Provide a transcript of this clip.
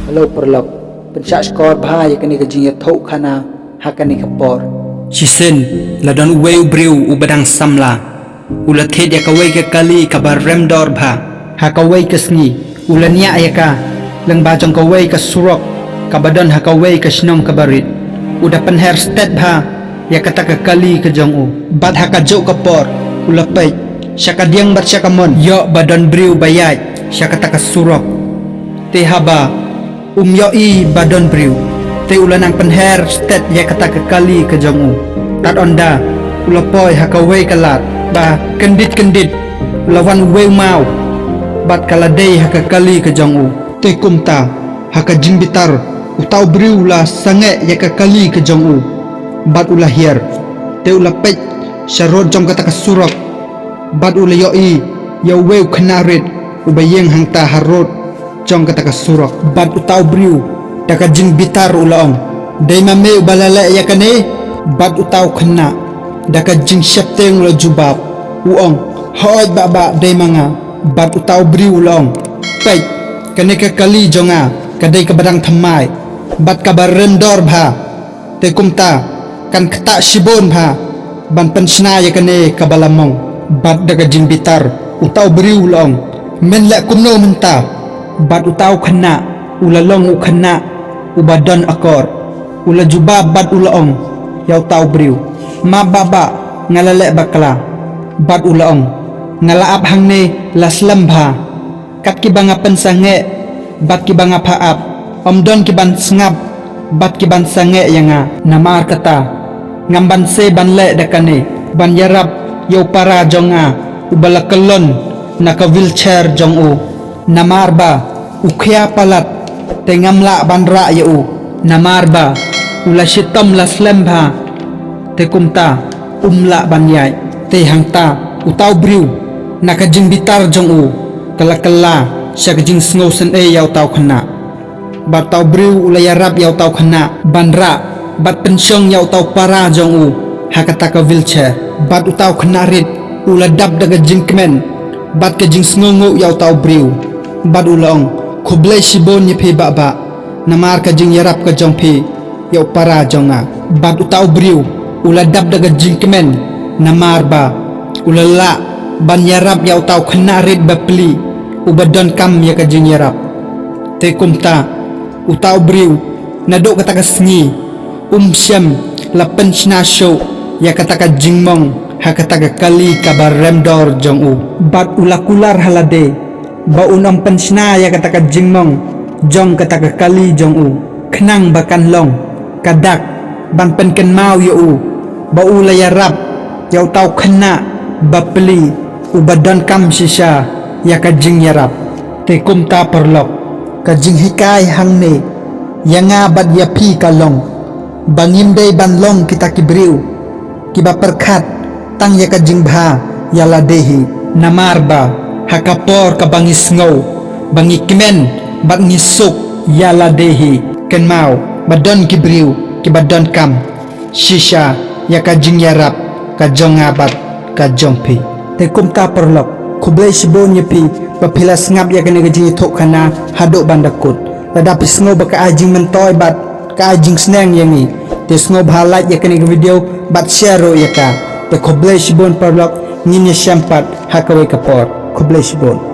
Hello perlok pencak skor bahaya kini kejinya thau khana hakani kapor Chisen la don uweu breu ubadang samla ula thed ya kawai ke kali kabar remdor bha hakawai ke sngi ula nya ya ka leng ba jong kawai ke surok kabadon hakawai ke snom kabarit udah penher stet bha ya kata ke kali ke jong u bad hakajo kapor ula pai syaka diang bar syaka mon yo badon breu bayai syaka ta ke surok te haba yo I badon breu te ulanang penher stet ya kata ke kali ke jongu tat onda ulapoi hakawai kalat ba kendit lawan weu mau bat kaladei hakakali ke jongu te kumta hakajing bitar utau breu la sange ya kali ke jongu bat ulahir te ulapet syarod jong kata ke surok bat ulayoi ya weu knarit ubayeng hangta harod jong kata ke surok bat utau breu daka jing bitar ulaong dai mame balala ya kane bat utau khna daka jing syapteng ula jubab uong hoy baba dai manga bat utau breu ulaong pai kane ke kali jonga kadai ke badang thamai bat kabar rendor bha te kumta kan khata shibon bha ban pensna ya kane kabalamong bat daka jing bitar utau breu ulaong men la kumno menta bat utau khna ulalong ukhna ubadon akor ula jubab bad ulaong yaw tau breu ma baba ngalale bakla bad ulaong ngalaap hangne laslam bha kat ki banga pensange bad ki banga phaap omdon ki ban sngap bad ki ban sange yanga namar kata ngamban se ban le dakane ban yarap yaw para jonga ubalakelon naka wheelchair jong u namar ba ukhya palat tengamla bandra yau namarba ula shitam laslam bha te kumta umla banyai te hangta utau breu nakajing bitar jong u kala syakjing sngo sen e yaw tau khna bat tau breu ula yarap yaw tau khna bandra bat pensyong yaw tau para jong u hakata ka wheelchair bat utau khna rit ula dab daga jing kemen bat ka jing sngo yaw tau breu bat ulong kublai shibon ye phe baba namar ka jing yarap ka jong phe yo para jonga bat utau breu ula dab daga jing kemen namar ba ulala ban yarap ya utau khna red bapli ubadon kam ya ka jing yarap te kumta utau breu nadok kata ka sngi syam la penchna show ya kata ka jingmong ha kata ka kali kabar remdor jong u bat ula kular halade ba unam pensna ya kata ka jingmong jong kata ka kali jong u khnang bakan long kadak ban penken mau yo u ba ula ya rap yaw tau khna bapli ubadan kam shisha ya ka jing yarap te kumta perlok ka jing hikai hangne yanga bad ya phi kalong bangim dei ban long kita kibriu kiba perkhat tang ya ka jing bha ya ladehi namar ba hakapor ka bangis ngau bangi kimen bat ngisuk yala dehi ken mau badon kibriu kibadon kam shisha ya ka jing yarap ka jong abat ka jongpi te kumta perlok kublai shibon yepi bapila ngap ya kene gajing thok khana hadok bandakut ladapi sngo baka ajing mentoy bat ka ajing sneng yangi te sngo bhalat ya kene video bat share ya ka te kublai shibon perlok nginya shampat hakawai kapor kublai shibon